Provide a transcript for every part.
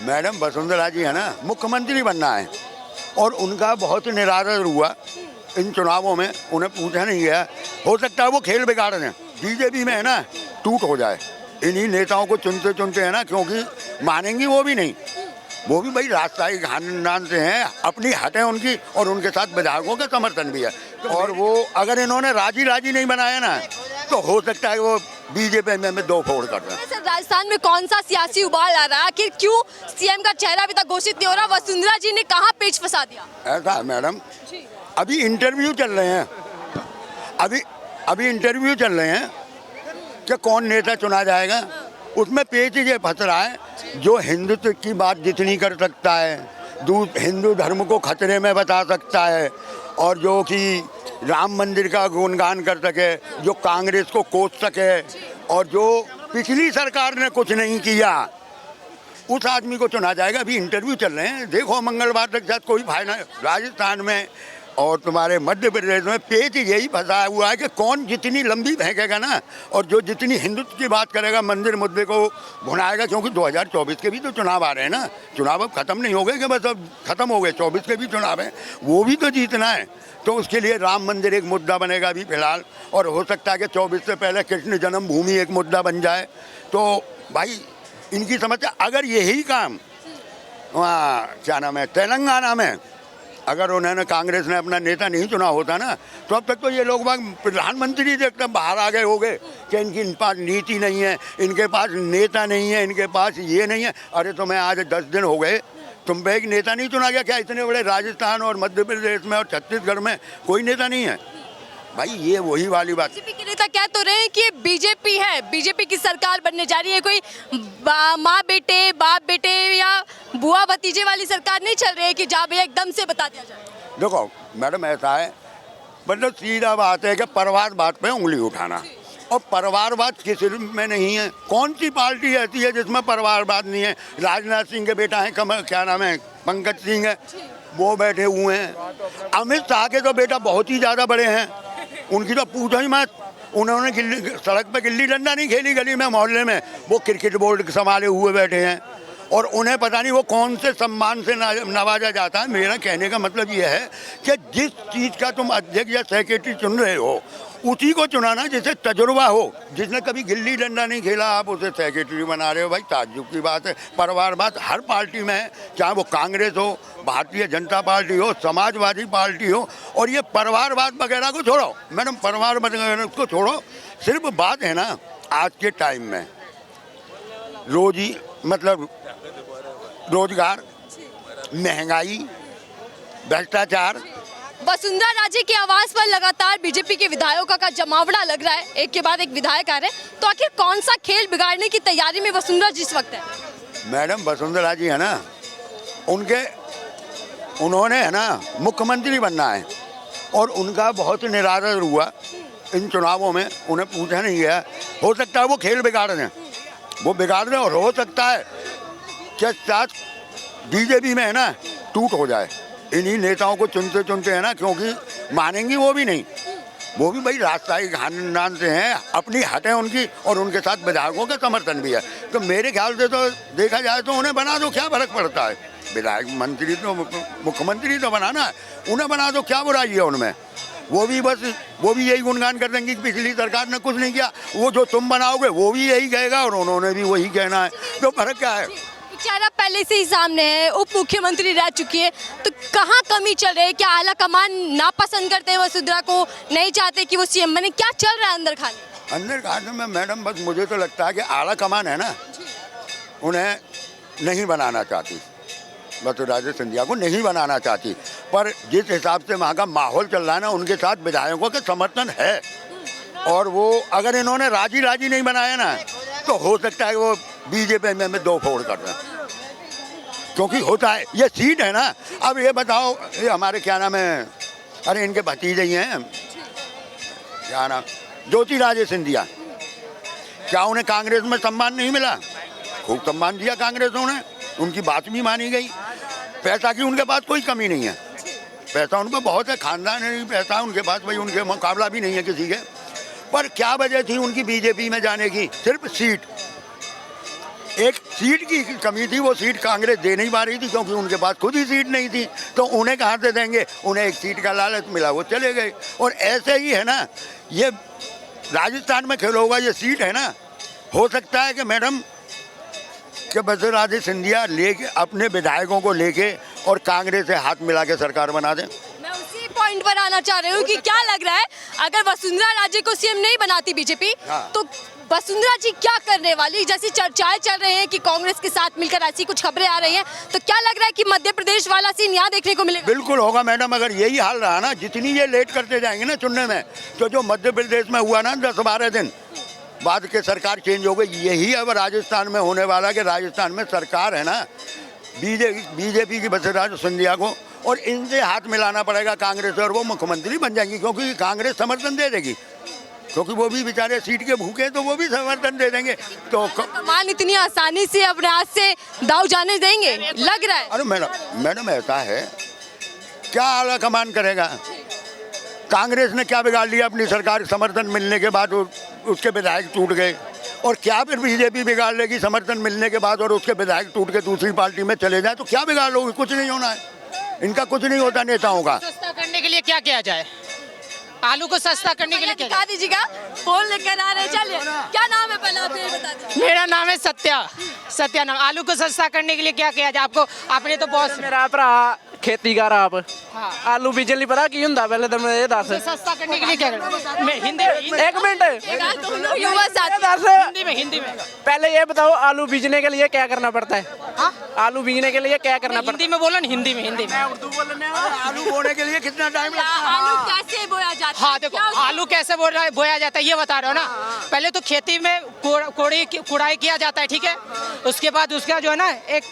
Madam Vasundhara जी है ना, मुख्यमंत्री बनना है और उनका बहुत निरादर हुआ इन चुनावों में, उन्हें पूछा नहीं गया। हो सकता है वो खेल बिगाड़ दें, बीजेपी में है ना टूट हो जाए। इन्हीं नेताओं को चुनते चुनते है ना, क्योंकि मानेंगी वो भी नहीं, वो भी भाई राजशाही खानदान से हैं, अपनी हट है उनकी और उनके साथ विधायकों का समर्थन भी है। और वो अगर इन्होंने राजी नहीं बनाया ना, तो हो सकता है वो बीजेपी में दो फोड़ कर रहे हैं। सर, राजस्थान में कौन सा सियासी उबाल आ रहा है? आखिर क्यों सीएम का चेहरा अभी तक घोषित नहीं हो रहा? वसुंधरा जी ने कहाँ पेच फंसा दिया? ऐसा है मैडम, अभी इंटरव्यू चल रहे हैं, अभी इंटरव्यू चल रहे हैं कि कौन नेता चुना जाएगा। उसमें पेच ये फंस रहा है, जो हिंदुत्व की बात जितनी कर सकता है, हिंदू धर्म को खतरे में बता सकता है, और जो कि राम मंदिर का गुणगान कर सके, जो कांग्रेस को कोस सके, और जो पिछली सरकार ने कुछ नहीं किया, उस आदमी को चुना जाएगा। अभी इंटरव्यू चल रहे हैं, देखो मंगलवार तक शायद कोई फायदा। राजस्थान में और तुम्हारे मध्य प्रदेश में पेच यही फंसा हुआ है कि कौन जितनी लंबी फेंकेगा ना, और जो जितनी हिंदुत्व की बात करेगा, मंदिर मुद्दे को भुनाएगा। क्योंकि 2024 के भी तो चुनाव आ रहे हैं ना, चुनाव अब खत्म नहीं हो गए कि बस अब खत्म हो गए, 24 के भी चुनाव हैं, वो भी तो जीतना है। तो उसके लिए राम मंदिर एक मुद्दा बनेगा अभी फिलहाल, और हो सकता है कि 24 से पहले कृष्ण जन्मभूमि एक मुद्दा बन जाए। तो भाई इनकी समस्या, अगर यही काम वहाँ क्या नाम है तेलंगाना में, अगर उन्होंने कांग्रेस ने अपना नेता नहीं चुना होता ना, तो अब तक तो ये लोग प्रधानमंत्री देखते बाहर आ गए हो गए कि इनके पास नीति नहीं है, इनके पास नेता नहीं है, इनके पास ये नहीं है। अरे तो मैं आज 10 दिन हो गए, तुम पे एक नेता नहीं चुना गया क्या? इतने बड़े राजस्थान और मध्य प्रदेश में और छत्तीसगढ़ में कोई नेता नहीं है भाई। ये वही वाली बात। बीजेपी के नेता कह तो रहे हैं कि बीजेपी है, बीजेपी की सरकार बनने जा रही है, कोई माँ बेटे, बाप बेटे या बुआ भतीजे वाली सरकार नहीं चल रही है कि जा भैया एकदम से बता दिया जाए। देखो मैडम, ऐसा है, मतलब सीधा बात है कि परिवारवाद पे उंगली उठाना, और परिवारवाद किसी में नहीं है। कौन सी पार्टी ऐसी है जिसमें परिवारवाद नहीं है? राजनाथ सिंह के बेटा है, क्या नाम है, पंकज सिंह है, वो बैठे हुए हैं। अमित शाह के तो बेटा बहुत ही ज़्यादा बड़े हैं, उनकी तो पूछो ही मत। उन्होंने सड़क पे गिल्ली डंडा नहीं खेली गली में, मोहल्ले में, वो क्रिकेट बोर्ड संभाले हुए बैठे हैं, और उन्हें पता नहीं वो कौन से सम्मान से नवाजा जाता है। मेरा कहने का मतलब ये है कि जिस चीज़ का तुम अध्यक्ष या सेक्रेटरी चुन रहे हो, उसी को चुनाना जिसे तजुर्बा हो। जिसने कभी गिल्ली डंडा नहीं खेला, आप उसे सेक्रेटरी बना रहे हो, भाई ताज्जुब की बात है। परिवारवाद हर पार्टी में है, चाहे वो कांग्रेस हो, भारतीय जनता पार्टी हो, समाजवादी पार्टी हो। और ये परिवारवाद वगैरह को छोड़ो मैडम, परिवारवाद वगैरह को छोड़ो। सिर्फ बात है ना, आज के टाइम में रोजी मतलब रोजगार, महंगाई, भ्रष्टाचार। वसुंधरा राजे की आवाज पर लगातार बीजेपी के विधायकों का जमावड़ा लग रहा है, एक के बाद एक विधायक आ रहे हैं। तो आखिर कौन सा खेल बिगाड़ने की तैयारी में वसुंधरा जी इस वक्त है? मैडम वसुंधरा जी है ना, उन्होंने है ना मुख्यमंत्री बनना है, और उनका बहुत निरादर हुआ इन चुनावों में, उन्हें पूछा नहीं गया। हो सकता है वो खेल बिगाड़ दें, वो बिगाड़ दें, और हो सकता है कि साथ बीजेपी में है ना टूट हो जाए। इन्हीं नेताओं को चुनते चुनते है ना, क्योंकि मानेंगी वो भी नहीं, वो भी भाई राजशाही खानदान से हैं, अपनी हट है उनकी और उनके साथ विधायकों का समर्थन भी है। तो मेरे ख्याल से तो देखा जाए तो उन्हें बना दो, क्या फर्क पड़ता है? विधायक मंत्री तो मुख्यमंत्री तो बनाना है, उन्हें बना दो, क्या बुराई है उनमें? वो भी यही गुणगान कर देंगे कि पिछली सरकार ने कुछ नहीं किया। वो जो तुम बनाओगे वो भी यही कहेगा, और उन्होंने भी वही कहना है। तो फर्क क्या है? चेहरा पहले से ही सामने है, उप मुख्यमंत्री रह चुकी है, तो कहाँ कमी चल रही है? क्या आला कमान नापसंद करते हैं वसुंधरा को, नहीं चाहते कि वो सीएम बने? क्या चल रहा है अंदर खाने में मैडम? बस मुझे तो लगता है कि आला कमान है ना, उन्हें नहीं बनाना चाहती, वसुंधरा सिंधिया को नहीं बनाना चाहती। पर जिस हिसाब से वहाँ का माहौल चल रहा है ना, उनके साथ विधायकों का समर्थन है, और वो अगर इन्होंने राजी नहीं बनाया ना, तो हो सकता है वो बीजेपी में दो फोड़ कर रहे हैं। क्योंकि होता है, ये सीट है ना। अब ये बताओ, ये हमारे क्या नाम है, अरे इनके भतीजे ही हैं, क्या नाम, ज्योतिरादित्य सिंधिया, क्या उन्हें कांग्रेस में सम्मान नहीं मिला? खूब सम्मान दिया कांग्रेस ने, उनकी बात भी मानी गई। पैसा की उनके पास कोई कमी नहीं है, पैसा उनको बहुत है, खानदान है, पैसा उनके पास, भाई उनके मुकाबला भी नहीं है किसी के। पर क्या वजह थी उनकी बीजेपी में जाने की? सिर्फ सीट। एक सीट की कमी थी, वो सीट कांग्रेस दे नहीं पा रही थी क्योंकि उनके पास खुद ही सीट नहीं थी, तो उन्हें कहाँ से देंगे, उन्हें एक सीट का लालच मिला, वो चले गए। और ऐसे ही है ना, ये राजस्थान में खेल होगा, ये सीट है ना, हो सकता है कि मैडम कि वसुंधरा सिंधिया लेके अपने विधायकों को लेके और कांग्रेस से हाथ मिला के सरकार बना दें। मैं उसी पॉइंट पर आना चाह रही हूँ कि क्या लग रहा है, अगर वसुंधरा राजे को सीएम नहीं बनाती बीजेपी, हाँ। तो वसुंधरा जी क्या करने वाली? जैसी चर्चाएं चल रही हैं कि कांग्रेस के साथ मिलकर ऐसी कुछ खबरें आ रही हैं, तो क्या लग रहा है कि मध्य प्रदेश वाला सीन यहाँ देखने को मिलेगा? बिल्कुल होगा मैडम, अगर यही हाल रहा ना, जितनी ये लेट करते जाएंगे ना चुनने में, तो जो मध्य प्रदेश में हुआ ना 10-12 दिन बाद के सरकार चेंज हो गई, यही अब राजस्थान में होने वाला कि राजस्थान में सरकार है ना बीजेपी की वसुंधरा सिंधिया को, और इनसे हाथ मिलाना पड़ेगा कांग्रेस, और वो मुख्यमंत्री बन जाएंगी क्योंकि कांग्रेस समर्थन दे देगी, क्योंकि वो भी बेचारे सीट के भूखे, तो वो भी समर्थन दे देंगे। तो कमान इतनी आसानी से अपने हाथ से दाव जाने देंगे, लग रहा है? अरे मैडम ऐसा है, क्या आला कमान करेगा? कांग्रेस ने क्या बिगाड़ लिया अपनी सरकार समर्थन मिलने के बाद, उसके विधायक टूट गए, और क्या फिर बीजेपी बिगाड़ लेगी समर्थन मिलने के बाद और उसके विधायक टूट के दूसरी पार्टी में चले जाए, तो क्या बिगाड़ लोगे? कुछ नहीं होना है, इनका कुछ नहीं होता नेताओं का। सस्ता करने के लिए क्या किया जाए? आलू को सस्ता करने के लिए क्या? दिखा दीजिएगा, फोन लेकर आ रहे, चलिए। क्या नाम है पहले आप ये बता दीजिए। मेरा नाम है सत्या नाम। आलू को सस्ता करने के लिए क्या किया जाए? आपको आपने तो बहुत मेरा भरा खेतीकार आप हाँ। आलू बीजन नहीं पता की हुंदा, पहले तो मैं ये दस सस्ता करने के लिए क्या करना? मैं हिंदी एक मिनट दोनों युवा साथी। दस हिंदी में पहले ये बताओ, आलू बीजने के लिए क्या करना पड़ता है? हाँ? आलू बीजने के लिए क्या करना पड़ता हिंदी में बोलो ना, हिंदी में उर्दू बोलने आलू बोने के लिए कितना टाइम लगता है? आलू कैसे बोया जाता है? हाँ देखो, आलू कैसे बोया जाता है ये बता रहे हो ना। पहले तो खेती में कुड़ाई किया जाता है, ठीक है, उसके बाद उसका जो है ना एक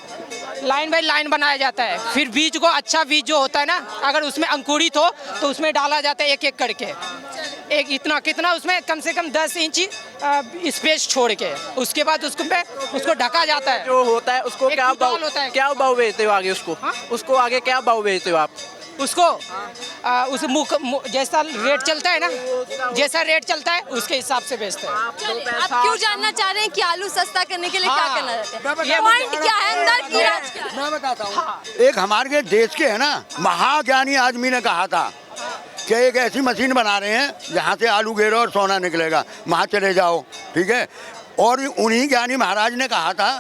लाइन बाय लाइन बनाया जाता है, फिर बीज को, अच्छा बीज जो होता है ना, अगर उसमें अंकुरित हो तो उसमें डाला जाता है एक एक करके, एक इतना कितना उसमें कम से कम 10 इंच स्पेस छोड़ के, उसके बाद उसको ढका जाता है। जो होता है उसको एक क्या कुदाल होता है। क्या भाव बेचते हो आगे उसको? हाँ? उसको आगे क्या भाव बेचते हो आप? उसको उस जैसा रेट चलता है ना, जैसा रेट चलता है उसके हिसाब से बेचते हैं। आप क्यों जानना चाह रहे हैं कि आलू सस्ता करने के लिए क्या हाँ। करना रहता है? ये पॉइंट क्या है, अंदर की राज क्या है? मैं बताता हूँ। एक हमारे देश के है ना महाज्ञानी आदमी ने कहा था कि एक ऐसी मशीन बना रहे हैं जहाँ से आलू गिरो और सोना निकलेगा, वहाँ चले जाओ, ठीक है। और उन्हीं ज्ञानी महाराज ने कहा था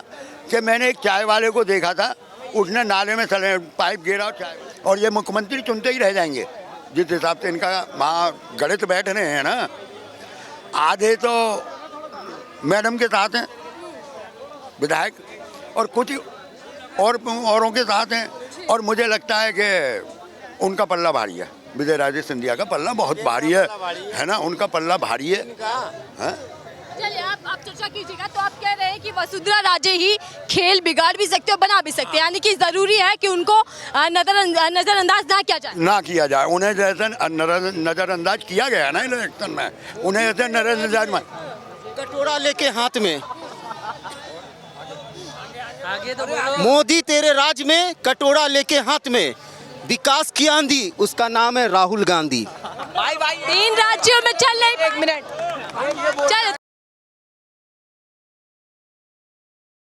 कि मैंने एक चाय वाले को देखा था, उसने नाले में पाइप गिरा और चाय, और ये मुख्यमंत्री चुनते ही रह जाएंगे जिस हिसाब से इनका वहाँ गणित बैठ रहे हैं ना। आधे तो मैडम के साथ हैं विधायक, और कुछ औरों के साथ हैं, और मुझे लगता है कि उनका पल्ला भारी है। विजय राजे सिंधिया का पल्ला बहुत भारी है ना, उनका पल्ला भारी है। चलिए आप चर्चा कीजिएगा। तो आप कह रहे हैं कि वसुंधरा राजे ही खेल बिगाड़ भी सकते हो, बना भी सकते हैं, यानी कि जरूरी है कि उनको नजरअंदाज ना किया जाए। ना किया जाए, उन्हें जैसे नजरअंदाज किया गया ना इलेक्शन में, उन्हें ऐसे नजरअंदाज में कटोरा लेके हाथ में, मोदी तेरे राज में कटोरा लेके हाथ में, विकास की आंधी, उसका नाम है राहुल गांधी। 3 राज्यों में चल रही, एक मिनट चल